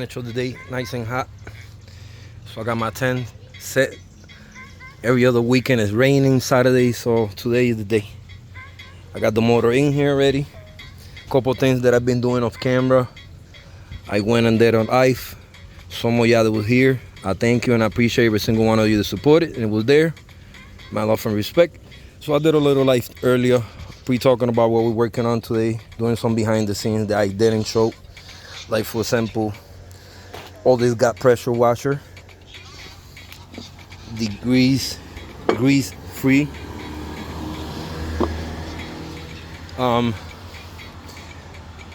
Finish of the day, nice and hot. So I got my tent set. Every other weekend is raining Saturday, so today is the day. I got the motor in here already. Couple things that I've been doing off camera. I went and did on ice. Some of y'all that was here, I thank you and I appreciate every single one of you that supported and it was there. My love and respect. So I did a little life earlier, talking about what we're working on today, doing some behind the scenes that I didn't show. Like for example, all this got pressure washer, the grease free. I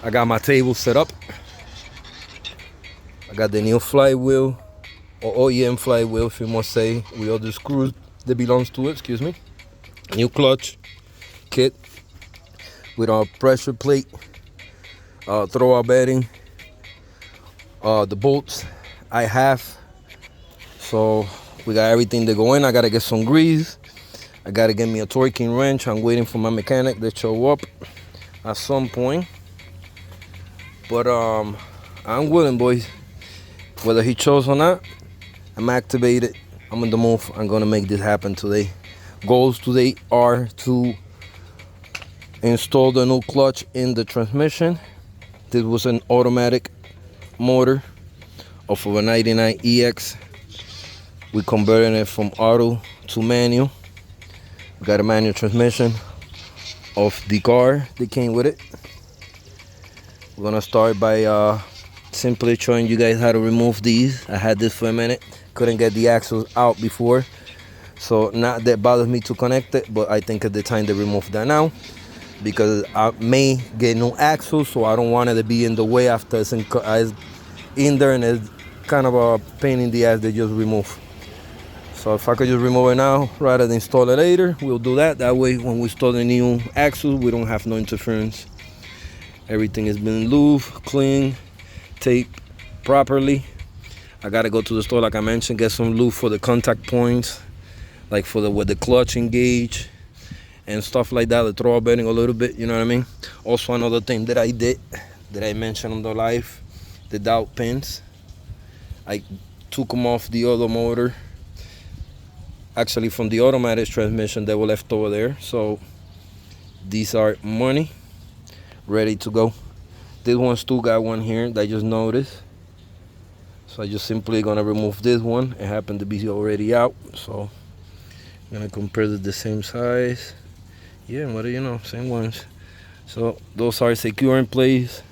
got my table set up. I got the new flywheel, or OEM flywheel if you must say, with all the screws that belongs to it, excuse me. New clutch kit with our pressure plate, throwout bedding, the bolts I have. So we got everything to go in. I gotta get some grease. I gotta get me a torquing wrench. I'm waiting for my mechanic to show up at some point. But I'm willing, boys. Whether he chose or not, I'm activated. I'm on the move. I'm gonna make this happen today. Goals today are to install the new clutch in the transmission. This was an automatic motor off of a 99 EX. We converted it from auto to manual. We got a manual transmission of the car that came with it. We're gonna start by simply showing you guys how to remove these. I had this for a minute, couldn't get the axles out before, so not that bothers me to connect it, but I think at the time to remove that now because I may get new axles, so I don't want it to be in the way after it's in there and it's kind of a pain in the ass to just remove. So if I could just remove it now rather than install it later, we'll do that. That way when we install the new axles, we don't have no interference. Everything has been lubed, clean, taped properly. I gotta go to the store, like I mentioned, get some lube for the contact points, like for where the clutch engage and stuff like that, the throwout bedding a little bit, you know what I mean? Also another thing that I did, that I mentioned on the live, the dowel pins. I took them off the other motor, actually from the automatic transmission that were left over there. So these are money, ready to go. This one still got one here that I just noticed. So I just simply gonna remove this one. It happened to be already out. So I'm gonna compare the same size. Yeah, what do you know, same ones. So those are secure in place.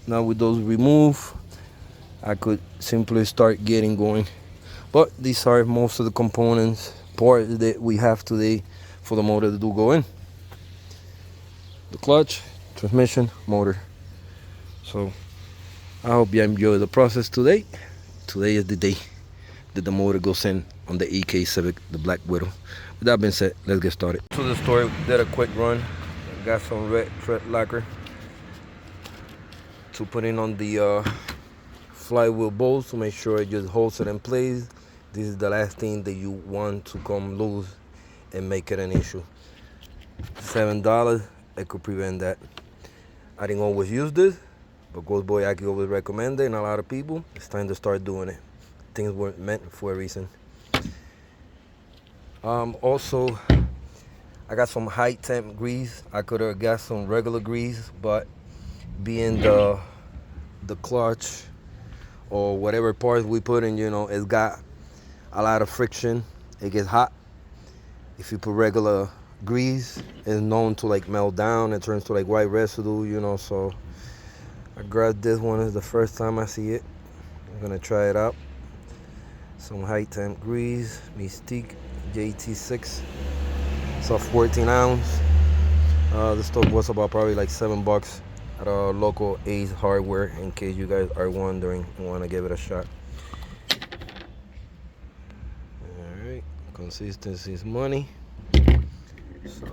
Now with those removed, I could simply start getting going. But these are most of the components, parts that we have today for the motor to do go in. The clutch, transmission, motor. So I hope you enjoy the process today. Today is the day that the motor goes in on the EK Civic, the Black Widow. With that being said, let's get started. To the store, did a quick run. Got some red tread lacquer to put in on the flywheel bolts to make sure it just holds it in place. This is the last thing that you want to come loose and make it an issue. $7, it could prevent that. I didn't always use this, but Ghost Boy Aki always recommend it, and a lot of people, it's time to start doing it. Things weren't meant for a reason. Also, I got some high temp grease. I could have got some regular grease, but being the clutch or whatever parts we put in, you know, it's got a lot of friction. It gets hot. If you put regular grease, it's known to like melt down. It turns to like white residue, you know. So I grabbed this one. It's the first time I see it. I'm gonna try it out. Some high temp grease, Mystique d16. It's a 14 ounce. The stuff was about probably like $7 at a local Ace Hardware, in case you guys are wondering and want to give it a shot. Alright, consistency is money. So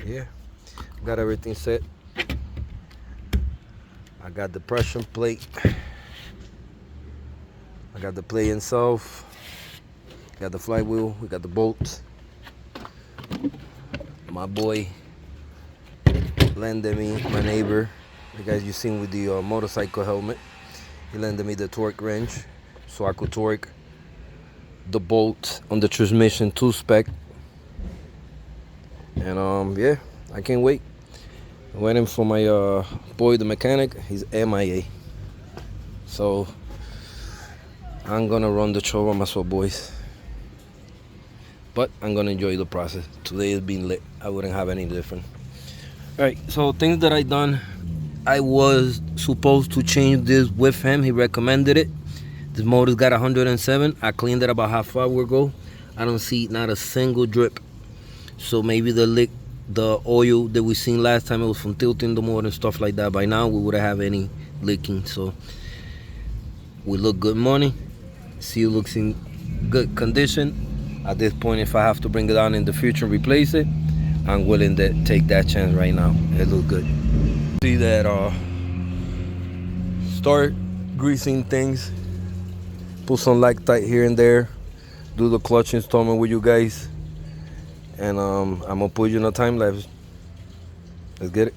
yeah, got everything set. I got the pressure plate. I got the plate itself. Got the flywheel. We got the bolts. My boy lended me, my neighbor, the guys you seen with the motorcycle helmet. He lended me the torque wrench so I could torque the bolt on the transmission to spec. And yeah, I can't wait. Waiting for my boy, the mechanic. He's MIA. So I'm gonna run the show by myself, boys. But I'm gonna enjoy the process. Today has been lit. I wouldn't have any different. Alright, so things that I done. I was supposed to change this with him. He recommended it. This motor's got 107. I cleaned it about half hour ago. I don't see not a single drip. So maybe the oil that we seen last time, it was from tilting the motor and stuff like that. By now we wouldn't have any leaking. So we look good money. Seal looks in good condition. At this point, if I have to bring it down in the future and replace it, I'm willing to take that chance right now. It looks good. See that start greasing things, put some Loctite here and there, do the clutch installment with you guys, and I'm gonna put you in a time lapse. Let's get it.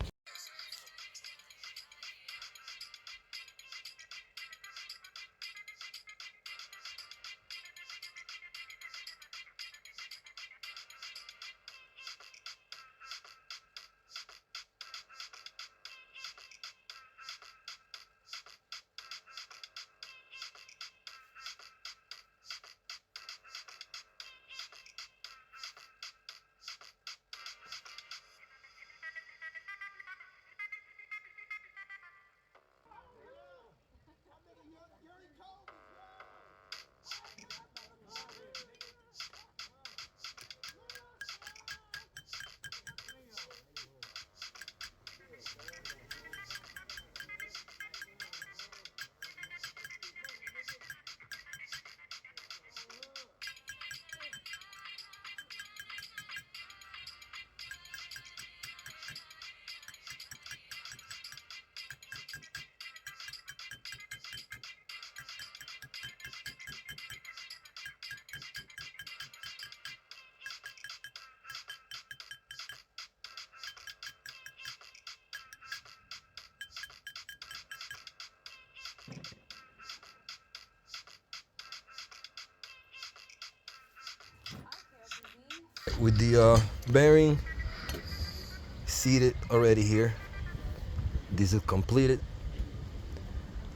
With the bearing seated already here, this is completed.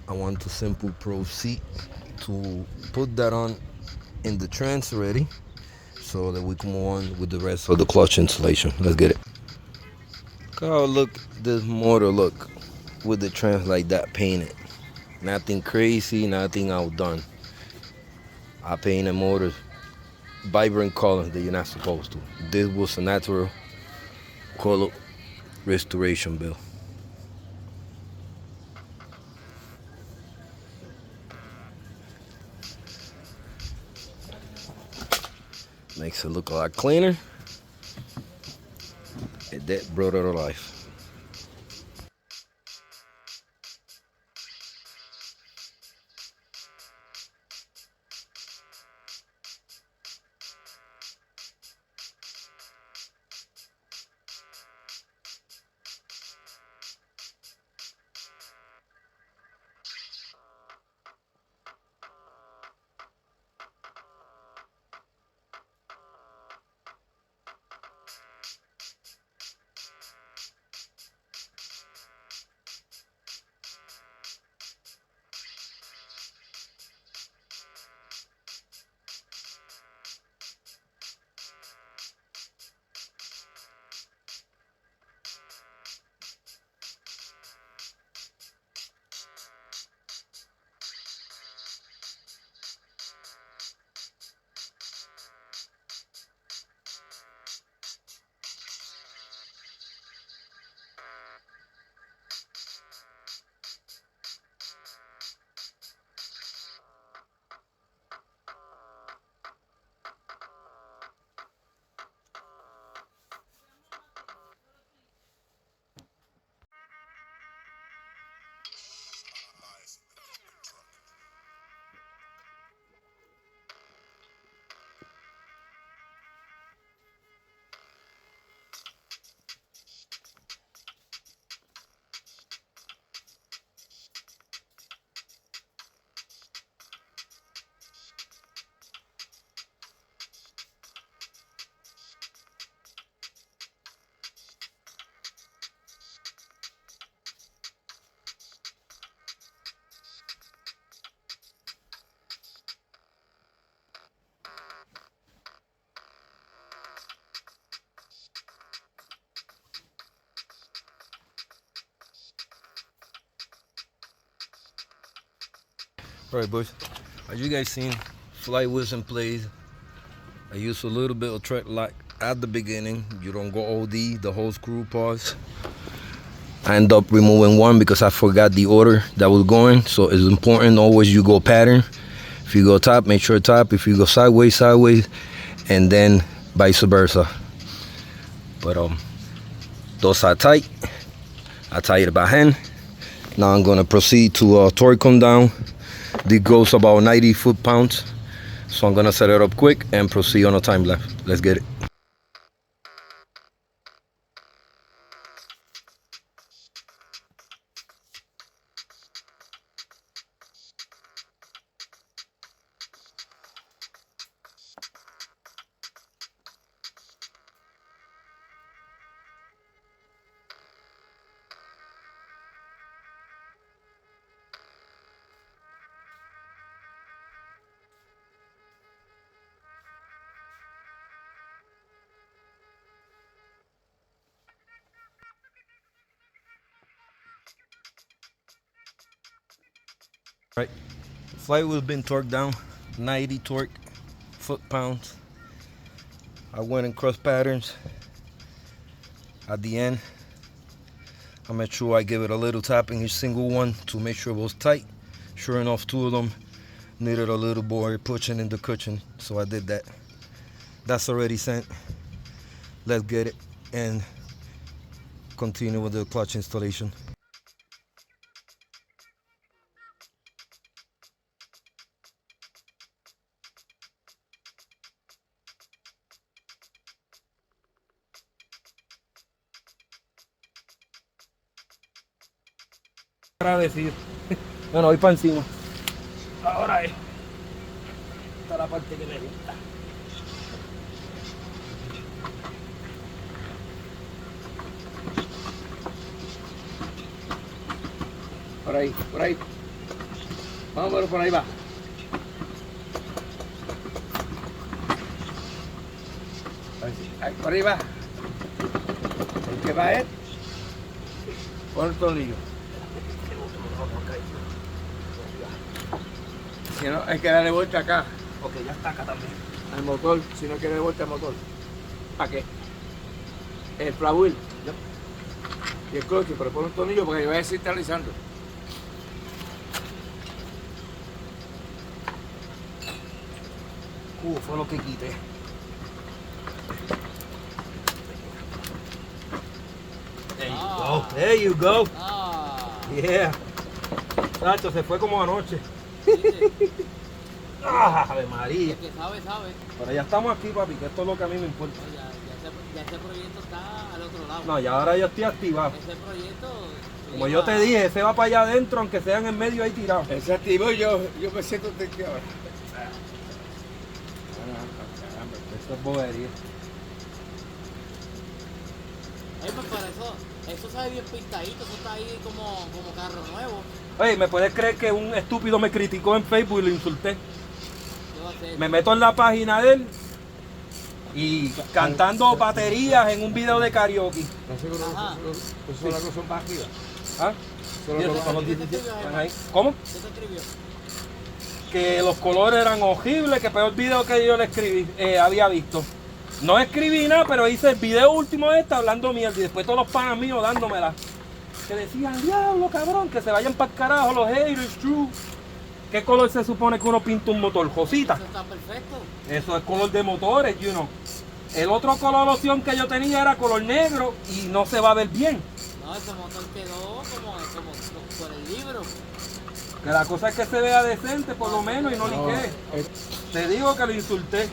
I want to simply proceed to put that on in the trans already, so that we can move on with the rest of the clutch installation. Let's get it. Look how this motor look with the trans like that painted. Nothing crazy, nothing outdone. I painted motors vibrant colors that you're not supposed to. This was a natural color restoration build. Makes it look a lot cleaner. And that brought it to life. Alright, boys. As you guys seen, flight wasn't played. I used a little bit of track lock at the beginning. You don't go OD, the whole screw pause. I end up removing one because I forgot the order that was going. So it's important always you go pattern. If you go top, make sure top. If you go sideways, sideways, and then vice versa. But those are tight. I tie it by hand. Now I'm gonna proceed to torque them down. This goes about 90 foot-pounds. So I'm gonna set it up quick and proceed on a time lapse. Let's get it. Right, flight wheel been torqued down, 90 torque, foot-pounds. I went and cross patterns. At the end, I made sure I give it a little tap in each single one to make sure it was tight. Sure enough, two of them needed a little more pushing in the cushion, so I did that. That's already sent. Let's get it and continue with the clutch installation. Agradecido. Bueno, voy para encima. Ahora es. Esta es la parte que me gusta. Por ahí, por ahí. Vamos, por ahí va. Ahí, por ahí va. El que va es. Pon el tornillo. Si no, hay que darle vuelta acá. Ok, ya está acá también. Al motor, si no quiere darle vuelta al motor. ¿Para qué? El flywheel. Y el clutch, pero pon un tornillo porque yo voy a ir centralizando. Fue lo que quité. There you go. There you go. Yeah. Nacho, se fue como anoche. ¡Ave María! El que sabe, sabe. Pero ya estamos aquí, papi, que esto es lo que a mí me importa. Ya ese proyecto está al otro lado. No, y ahora yo estoy activado. Ese proyecto... Como yo te dije, ese va para allá adentro, aunque sean en medio ahí tirados. Ese activo yo me siento tranquilo. Esto es bobería. Pues para eso sabe bien pintadito, eso está ahí como carro nuevo. Oye, ¿me puedes creer que un estúpido me criticó en Facebook y lo insulté? ¿Qué va a hacer? Me meto en la página de él y cantando baterías en un video de karaoke. No sé cómo son las cosas bajitas. ¿Ah? Son los 17. ¿Cómo? ¿Qué te escribió? Que los colores eran horribles, que peor video que yo le escribí, había visto. No escribí nada, pero hice el video último hablando mierda y después todos los panas míos dándomela. Que decían, diablo cabrón, que se vayan para el carajo los haters, true. ¿Qué color se supone que uno pinta un motor? Josita. Eso está perfecto. Eso es color de motores, you know. El otro color opción que yo tenía era color negro y no se va a ver bien. No, ese motor quedó como por el libro. Que la cosa es que se vea decente por lo menos y no liquee. Te digo que lo insulté.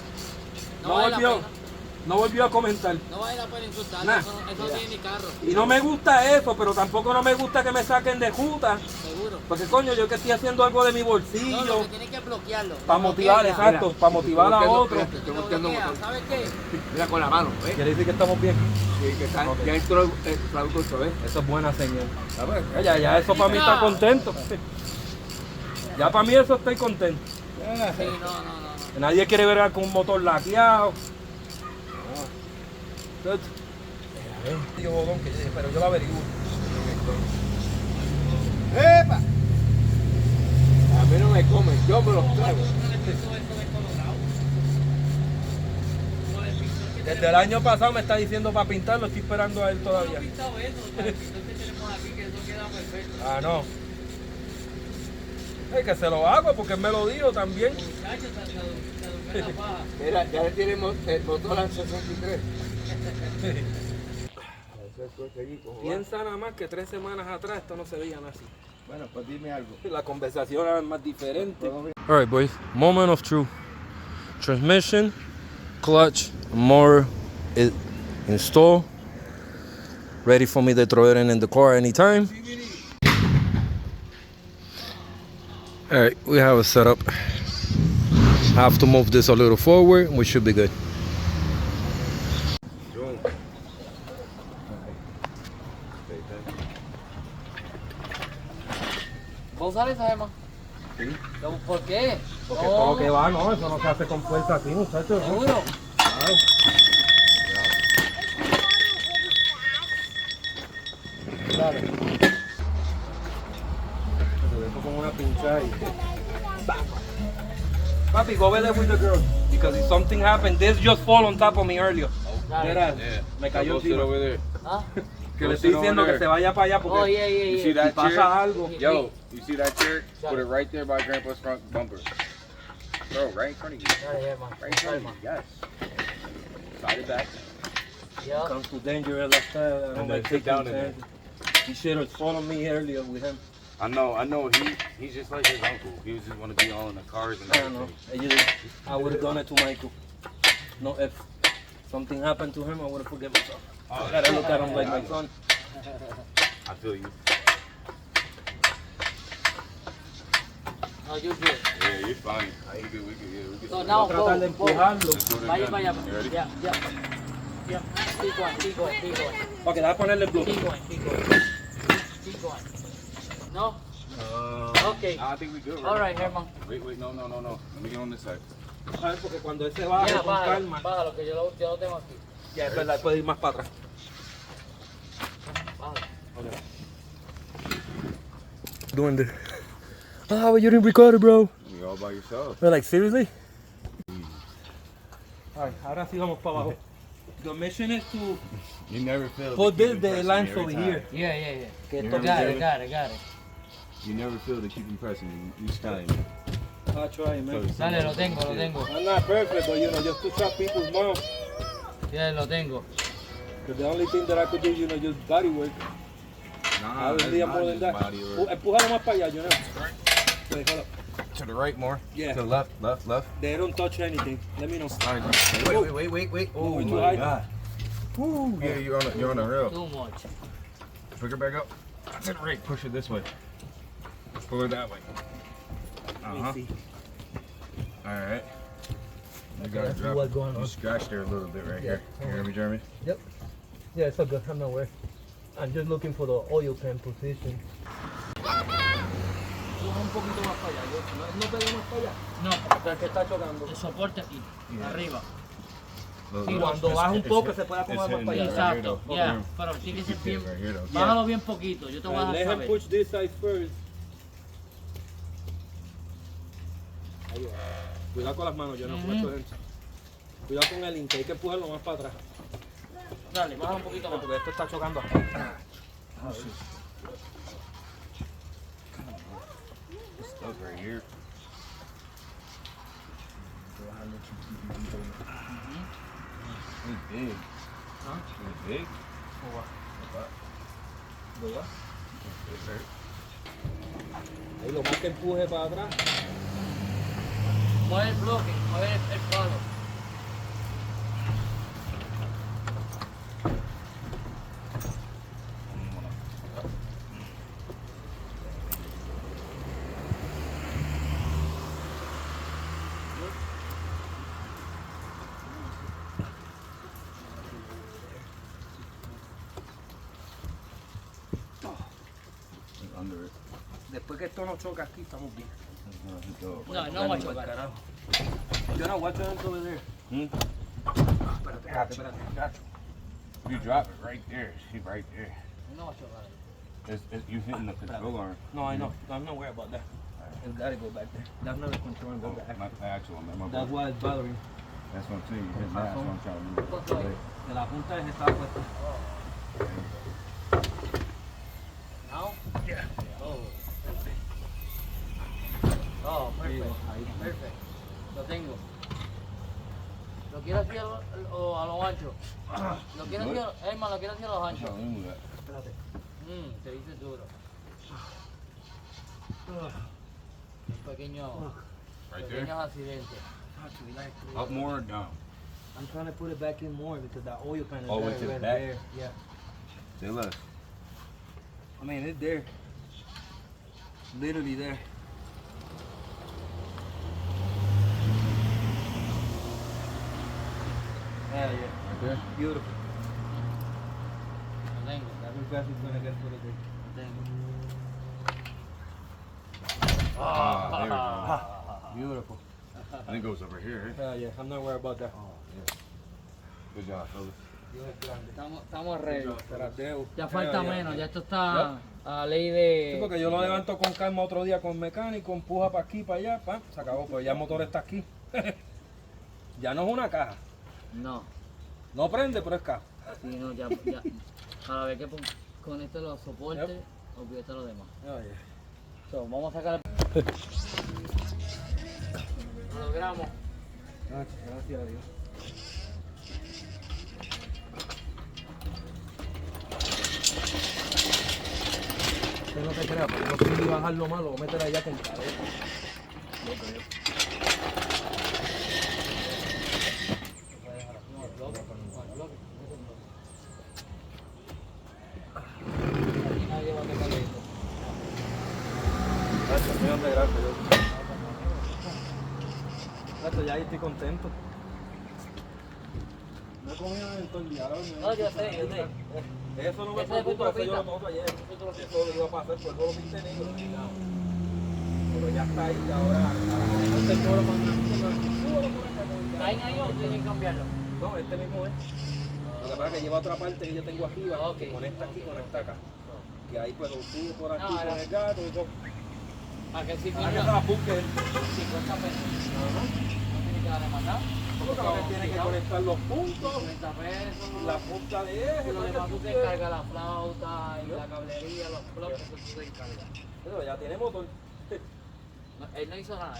No volvió a comentar. No vale la pena insultarlo, Nah. eso no tiene ni carro. Y no me gusta eso, pero tampoco no me gusta que me saquen de juta. Seguro. Porque coño, yo que estoy haciendo algo de mi No, bolsillo. lo que tiene que bloquearlo. Para motivar, exacto, para motivar a otro. Estoy volteando un motor. ¿Sabes qué? Mira con la mano, ¿ves? Quiere decir que estamos bien. Sí, que está, Ok. ya entró el producto, ¿ves? Eso es buena señal. ¿Sabes? Ya eso para mí está contento. Ya para mí eso estoy contento. Sí, no. Que nadie quiere ver con un motor laqueado. Yo bodón que pero yo lo averiguo. ¡Epa! A mí no me come. Yo me los traigo. Desde el año pasado me está diciendo para pintarlo, estoy esperando a él todavía. pintado eso, o sea, el pintor que tenemos aquí, que eso queda perfecto. Ah, no. Es que se lo hago porque él me lo dijo también. Muchachos, se durmió la paja. Mira, ya le tenemos el motor al 63. Piensa nada más que 3 semanas atrás esto no se veía nada así. Bueno, pues dime algo. La conversación era más diferente. Alright boys, moment of truth. Transmission, clutch, motor is installed. Ready for me to throw it in the car anytime. Alright, we have it set up. I have to move this a little forward, we should be good. ¿Vos usar esa, Gemma? Sí. ¿Por qué? Porque todo lo que va, no, eso no se hace con fuerza así, muchachos. ¿no? ¿Seguro? Claro. Dale. Te dejo con una pinchada y... Papi, go over there with the girl. Because if something happened, this just fall on top of me earlier. Mira, me cayó encima. over there. ¿Ah? Que le estoy diciendo que se vaya para allá porque Oh, yeah, yeah, You yeah. see that si pasa chair? algo. Yo, you see that chair? Put it right there by Grandpa's front bumper. Bro, right in front of you. Dale, Gemma. Right in front of you. Yes. Slide it back. Yeah. Comes to danger like that. I don't And like then sit down in taking chances. He should have followed me earlier with him. I know. He's just like his uncle. He was just want to be all in the cars and I don't know. everything. I would have done it to Michael. No, if something happened to him, I would have forgiven myself. I gotta look at him like my son. I feel you. No, you're good. Yeah, you're fine. We could. So now Voy a tratar de go. empujarlo. Let's do it Vaya again. para allá. You ready? Yeah, yeah. Yeah. Keep going, keep going, keep going. Ok, déjame ponerle el bloque. Keep going, keep going. Keep going. No? Okay. I think we good. All right, Herman. Wait, no. Let me get on this side. ¿Sabes? Porque cuando él se baja Ya, con bájalo, calma, bájalo, que yo lo tengo aquí. ya es verdad, puede ir más para atrás. Bájalo. Doing this. Ah, but you didn't record it, bro. You all by yourself. But like, seriously? Alright, ahora sí vamos para abajo. The mission is to You never fail. put this the lines over here. Yeah, yeah, yeah. Que You esto remember Got it, got it. You never fail to keep impressing me each time. I try, man. Dale, lo tengo. I'm not perfect, but you know, just to trap people's mouths. Ya lo tengo. Because the only thing that I could do, you know, just body work. I would need more than that. Empújalo más para allá, you know. Wait, hold up. To the right more. Yeah. To the left. They don't touch anything. Let me know. Wait. Oh Oh my my God. God. Woo. Yeah, you're on the rail. Too much. Pick it back up. To the right. Push it this way. Pull it that way. Let me see. All right. You Okay, gotta let's see drop. what's going on. You scratched there a little bit right here. You hear me, Jeremy? Yeah, it's all good. I'm not worried. I'm just looking for the oil pan position. Un poquito más para allá. No pegué más para allá. No, Porque es que está chocando. el soporte aquí, arriba. Y cuando baja un poco se puede acomodar más para allá. Exacto, ya. Pero tiene que ser bien. Right here, though. Bájalo bien poquito, yo te voy a Let dejar him saber. push this side first. Ahí va. Cuidado con las manos, yo no Ujú. puedo adentro. Cuidado con el intake, hay que empujarlo más para atrás. Dale, bájalo un poquito más. Porque esto está chocando. Stuck right here. It's big. Huh? It's big. Ahí lo más que empuje para atrás. Mueve el bloque, mueve el palo. Under it. Después que esto no choca aquí, estamos bien. No, no voy a chocar. Carajo. Yo no, watch it over there. Espérate. If you drop it right there, see right there. No voy a chocar. You hitting the control arm. No, I know. I'm not worried about that. and gotta go back there. That's not the control, Oh, that's the not the actual, my That's why it's bothering. That's what I'm saying. That's what I'm trying to do. De la punta es esta puesta. Now? Yeah. Oh. Oh, perfect. Perfect. Lo tengo. ¿Lo quieres así a lo ancho? ¿Lo quieres así, Emma, lo quieres así a los anchos? Espérate. Se dice duro. Un pequeño, Right there? pequeños accidentes. Up more or down? I'm trying to put it back in more because that oil kind of Oh, it's right back? there. Yeah. Say less. I mean, it's there. Literally there. Yeah, yeah. Right there? Beautiful. Lo tengo. That's as fast as it's gonna get for the day. Lo tengo. Ah, Beautiful. there we go. I think it goes over here. Eh? Yeah, I'm not worried about that. Oh, yeah. Good job, fellas. Estamos ready. Te las debo. Ya falta Yeah, menos, yeah. ya esto está Ya. a ley Sí, de... porque yo lo levanto con calma otro día con el mecánico, empuja para aquí, para allá, pam, se acabó, pero ya el motor está aquí. Ya no es una caja. No, No prende, pero es caja. sí, no, ya. Cada vez que conecte los soportes, olvídate lo demás. Oh, yeah. So, vamos a sacar Lo logramos. Gracias a Dios. Usted no te crea, porque no quiero bajar lo malo, meter allá con cadena. No creo. Aquí nadie va a tocar esto. Gracias, gracias. Gracias, ya ahí estoy contento. No he comido en todo el día. No, yo sé. Eso no me Ese después tú preocupa, lo eso yo lo pintas. noto ayer. Eso lo iba a pasar, pues eso lo pinté negro. Pero ya está ahí, ahora. Este toro ¿Caen ahí o tienen que cambiarlo? No, este mismo es. Lo que pasa es que lleva otra parte que yo tengo arriba, Ok. que conecta aquí, conecta acá. Que ahí pues lo sube por aquí No, con el gato y todo. ¿Para qué sirve? Ahora que se la busque. 50 pesos. No tiene que darle más nada. Porque ahora tiene que conectar los puntos, 50 pesos. la punta de eje, Lo lo demás que tú tú te quieras. encargas la flauta y la cablería, los bloques, eso tú te encargas. Eso ya tiene motor. No, él no hizo nada.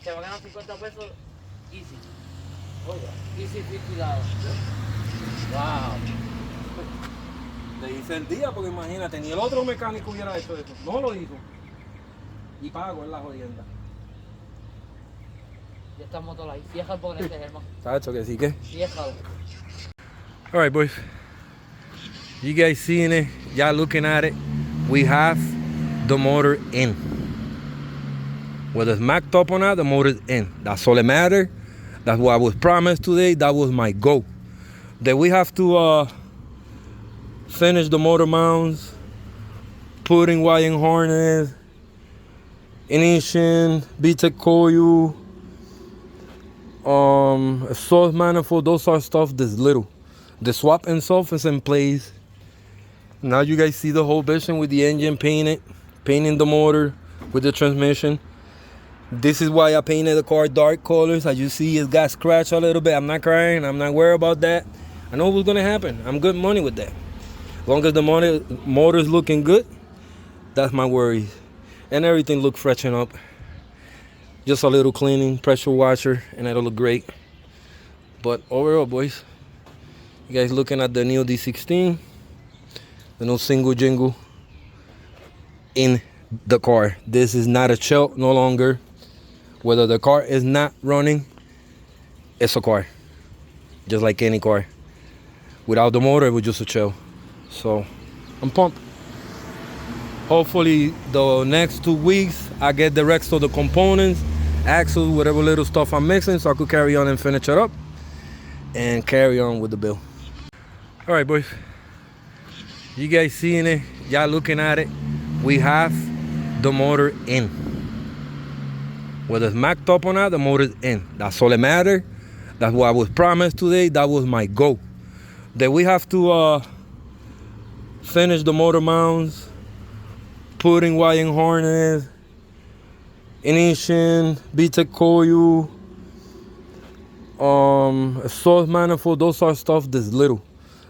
Se va a ganar 50 pesos easy. Oiga, Easy 50 Wow. le hice el día porque imagínate, ni el otro mecánico hubiera hecho eso. No lo hizo. Y pago en la jodienda. Ya estamos todos ahí. Cierra el ponente, Germán. Tacho, que sí que. Ciérralo. All right, boys. You guys seeing it? Y'all looking at it? We have the motor in. Whether it's macked up or not, the motor's in. That's all that matters. That's what I was promised today. That was my goal. That we have to finish the motor mounts, putting wiring harness, ignition, BTEC coil, exhaust manifold. Those are stuff that's little. The swap itself is in place. Now you guys see the whole vision with the engine painted, painting the motor with the transmission. This is why I painted the car dark colors. As you see, it got scratched a little bit. I'm not crying. I'm not worried about that. I know what's gonna happen. I'm good money with that. As long as the motor's looking good, that's my worries. And everything look freshen up. Just a little cleaning, pressure washer, and it'll look great. But overall, boys, you guys looking at the new d16, the new single jingle in the car. This is not a shell no longer. Whether the car is not running, it's a car. Just like any car. Without the motor, it was just a shell. So, I'm pumped. Hopefully, the next 2 weeks, I get the rest of the components, axles, whatever little stuff I'm mixing, so I could carry on and finish it up and carry on with the build. All right, boys. You guys seeing it? Y'all looking at it? We have the motor in. Whether it's macked up or not, the motor's in. That's all that matters. That's what I was promised today. That was my goal. That we have to finish the motor mounts, putting wiring harness, ignition, VTEC coil, exhaust manifold. Those are stuff that's little.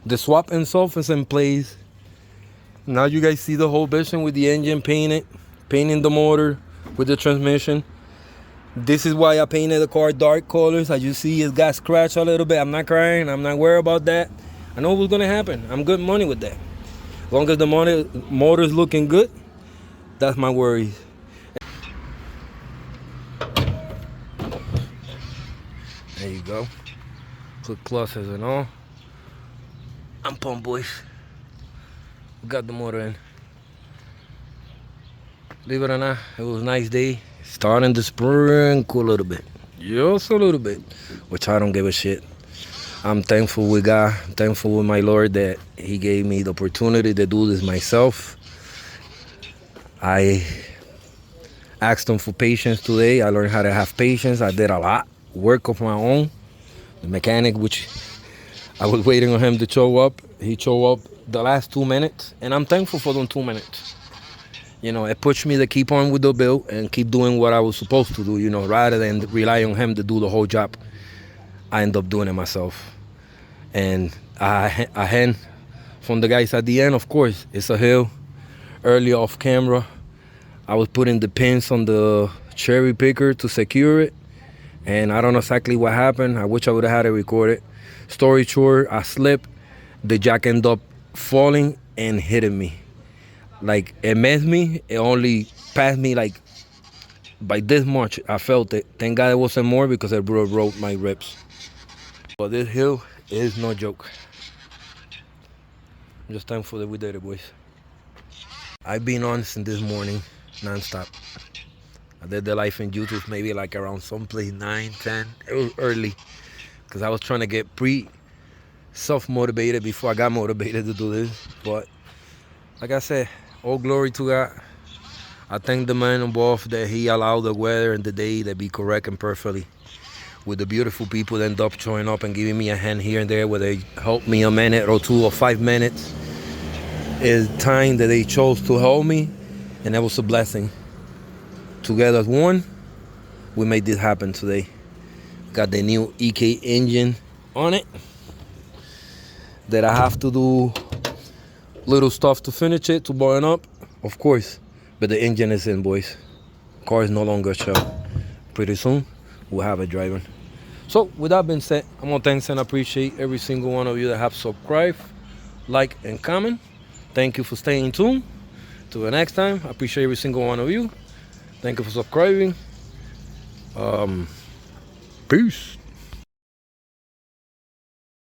The swap itself is in place. Now you guys see the whole vision with the engine painted, painting the motor with the transmission. This is why I painted the car dark colors. As you see, it's got scratched a little bit. I'm not crying. I'm not worried about that. I know what's gonna happen. I'm good money with that. As long as the motor's looking good, that's my worries. There you go. Put clusters and all. I'm pumped, boys. Got the motor in. Believe it or not, it was a nice day. Starting to sprinkle a little bit. Just a little bit. Which I don't give a shit. I'm thankful with God. I'm thankful with my Lord that He gave me the opportunity to do this myself. I asked Him for patience today. I learned how to have patience. I did a lot work of my own. The mechanic, which I was waiting on him to show up. He showed up the last 2 minutes. And I'm thankful for them 2 minutes. You know, it pushed me to keep on with the build and keep doing what I was supposed to do, you know, rather than rely on him to do the whole job. I end up doing it myself. And a hand from the guys at the end, of course, it's a hill. Early off camera, I was putting the pins on the cherry picker to secure it. And I don't know exactly what happened. I wish I would have had it recorded. Story short, I slipped. The jack ended up falling and hitting me. Like, it missed me. It only passed me like by this much. I felt it. Thank God it wasn't more because it broke my ribs. But this hill is no joke. I'm just thankful that we did it, boys. I've been on since this morning, non-stop. I did the live in YouTube maybe like around someplace 9, 10. It was early because I was trying to get self-motivated before I got motivated to do this. But like I said, all glory to God. I thank the man involved that he allowed the weather and the day to be correct and perfectly. With the beautiful people that end up showing up and giving me a hand here and there, where they help me a minute or 2 or 5 minutes. Is time that they chose to help me, and that was a blessing. Together as one, we made this happen today. Got the new EK engine on it that I have to do little stuff to finish it, to burn up, of course. But the engine is in, boys. Car is no longer a shell. Pretty soon, we'll have it driving. So, with that being said, I'm gonna thanks and appreciate every single one of you that have subscribed, like, and comment. Thank you for staying tuned. Till the next time, I appreciate every single one of you. Thank you for subscribing. Peace.